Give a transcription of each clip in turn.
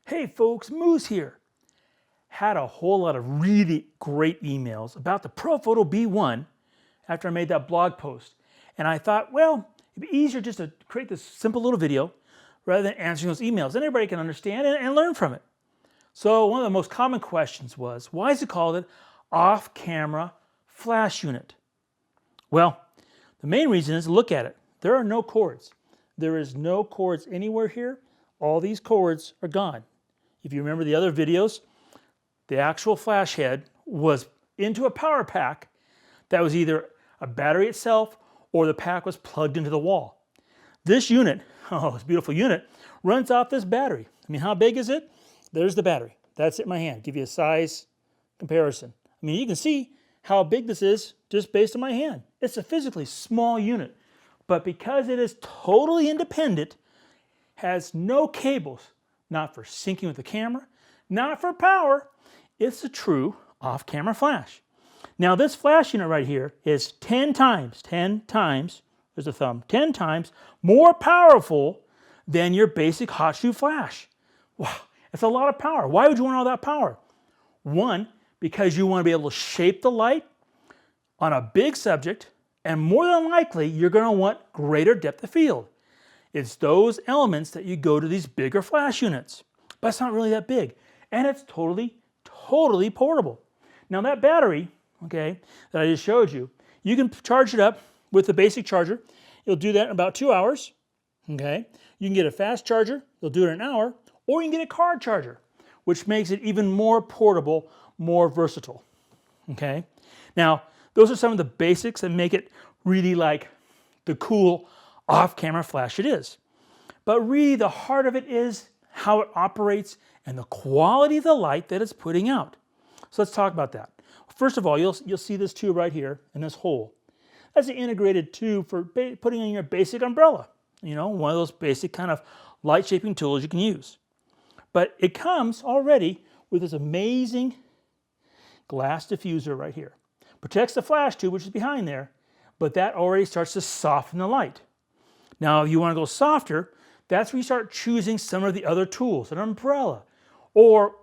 Hey folks, Moose here. Had a whole lot of really great emails about the Profoto B1 after I made that blog post. And I thought, well, it'd be easier just to create this simple little video rather than answering those emails. And everybody can understand and learn from it. So one of the most common questions was, why is it called an off-camera flash unit? Well, the main reason is, look at it. There are no cords. There is no cords anywhere here. All these cords are gone. If you remember the other videos, the actual flash head was into a power pack that was either a battery itself or the pack was plugged into the wall. This unit, oh, this beautiful unit, runs off this battery. I mean, how big is it? There's the battery. That's it in my hand. Give you a size comparison. I mean, you can see how big this is just based on my hand. It's a physically small unit, but because it is totally independent, has no cables, not for syncing with the camera, not for power, it's a true off-camera flash. Now this flash unit right here is 10 times, there's a thumb, 10 times more powerful than your basic hot shoe flash. Wow, that's a lot of power. Why would you want all that power? One, because you want to be able to shape the light on a big subject, and more than likely, you're going to want greater depth of field. It's those elements that you go to these bigger flash units. But it's not really that big. And it's totally portable. Now that battery, okay, that I just showed you, you can charge it up with the basic charger. You'll do that in about 2 hours, okay? You can get a fast charger, you'll do it in an hour, or you can get a car charger, which makes it even more portable, more versatile, okay? Now, those are some of the basics that make it really like the cool off-camera flash it is. But really the heart of it is how it operates and the quality of the light that it's putting out. So let's talk about that. First of all, you'll see this tube right here in this hole. That's an integrated tube for putting in your basic umbrella. You know, one of those basic kind of light shaping tools you can use. But it comes already with this amazing glass diffuser right here. Protects the flash tube, which is behind there, but that already starts to soften the light. Now, if you want to go softer, that's where you start choosing some of the other tools, an umbrella, or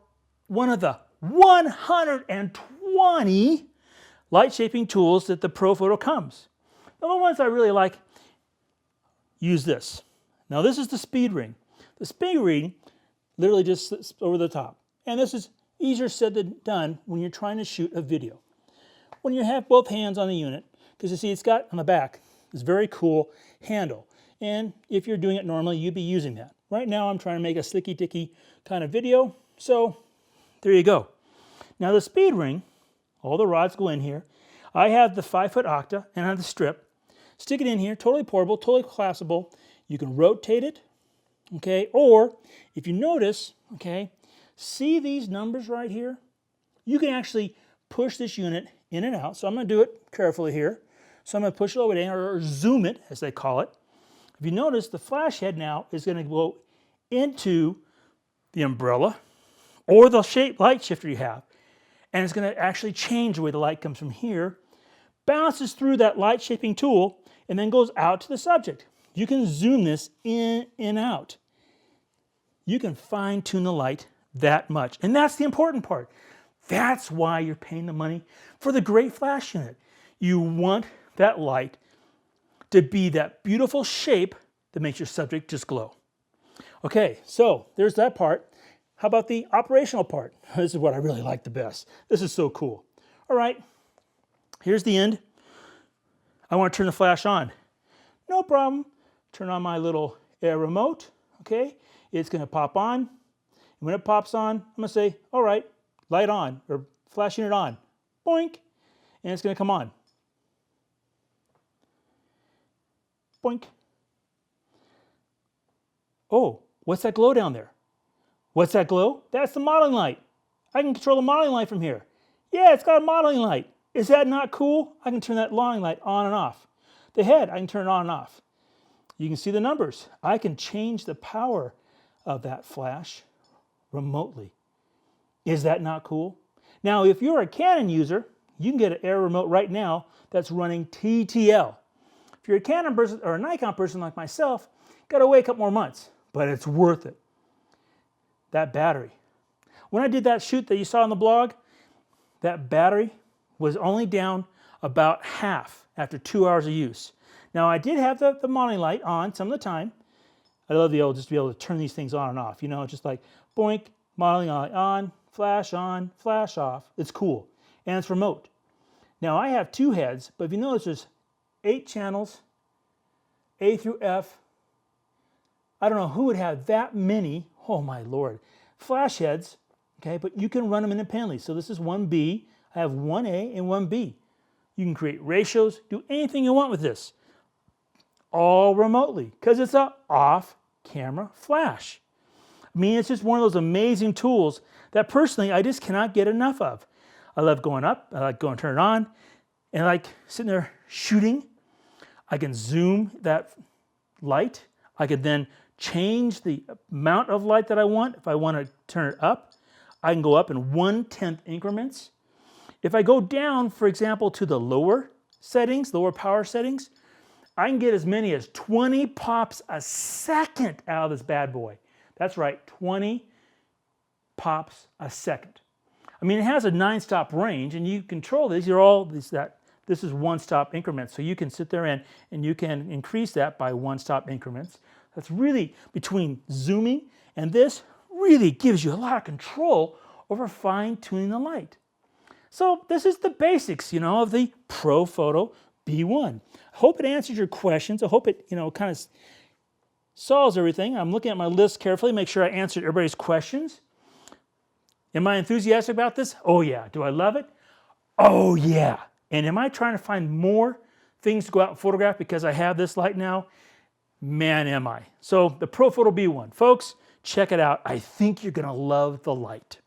one of the 120 light shaping tools that the Profoto comes. Now, the ones I really like, use this. Now, this is the speed ring. The speed ring literally just sits over the top. And this is easier said than done when you're trying to shoot a video. When you have both hands on the unit, because you see it's got on the back this very cool handle. And if you're doing it normally, you'd be using that. Right now, I'm trying to make a slicky-dicky kind of video, so there you go. Now the speed ring, all the rods go in here. I have the 5-foot octa and I have the strip. Stick it in here, totally portable, totally collapsible. You can rotate it, okay? Or if you notice, okay, see these numbers right here? You can actually push this unit in and out. So I'm going to do it carefully here. So I'm going to push it over down, or zoom it, as they call it. If you notice, the flash head now is going to go into the umbrella or the light shifter you have. And it's going to actually change the way the light comes from here, bounces through that light shaping tool, and then goes out to the subject. You can zoom this in and out. You can fine tune the light that much. And that's the important part. That's why you're paying the money for the great flash unit. You want that light to be that beautiful shape that makes your subject just glow. Okay, so there's that part. How about the operational part? This is what I really like the best. This is so cool. All right, here's the end. I want to turn the flash on. No problem. Turn on my little air remote, okay? It's going to pop on. And when it pops on, I'm going to say, all right, light on, or flash unit on. Boink, and it's going to come on. Boink. Oh, what's that glow down there? What's that glow? That's the modeling light. I can control the modeling light from here. Yeah, it's got a modeling light. Is that not cool? I can turn that modeling light on and off. The head, I can turn it on and off. You can see the numbers. I can change the power of that flash remotely. Is that not cool? Now, if you're a Canon user, you can get an Air remote right now that's running TTL. If you're a Canon person or a Nikon person like myself, got to wait a couple more months, but it's worth it. that battery. When I did that shoot that you saw on the blog, that battery was only down about half after 2 hours of use. Now I did have the modeling light on some of the time. I love just to be able to turn these things on and off, you know, just like boink, modeling light on, flash off. It's cool, and it's remote. Now I have 2 heads, but if you notice there's 8 channels, A through F. I don't know who would have that many, oh my Lord, flash heads, okay, but you can run them independently. So this is 1B, I have 1A and 1B. You can create ratios, do anything you want with this, all remotely, because it's an off-camera flash. I mean, it's just one of those amazing tools that personally I just cannot get enough of. I love going up, I like going to turn it on, and I like sitting there shooting. I can zoom that light. I can then change the amount of light that I want. If I want to turn it up, I can go up in 1/10 increments. If I go down, for example, to the lower settings, lower power settings, I can get as many as 20 pops a second out of this bad boy. That's right, 20 pops a second. I mean, it has a 9-stop range, and you control these. This is 1-stop increments, so you can sit there and you can increase that by 1-stop increments. That's really, between zooming and this, really gives you a lot of control over fine-tuning the light. So this is the basics, you know, of the Profoto B1. I hope it answers your questions. I hope it, you know, kind of solves everything. I'm looking at my list carefully, make sure I answered everybody's questions. Am I enthusiastic about this? Oh yeah. Do I love it? Oh yeah. And am I trying to find more things to go out and photograph because I have this light now? Man, am I. So the Profoto B1. Folks, check it out. I think you're going to love the light.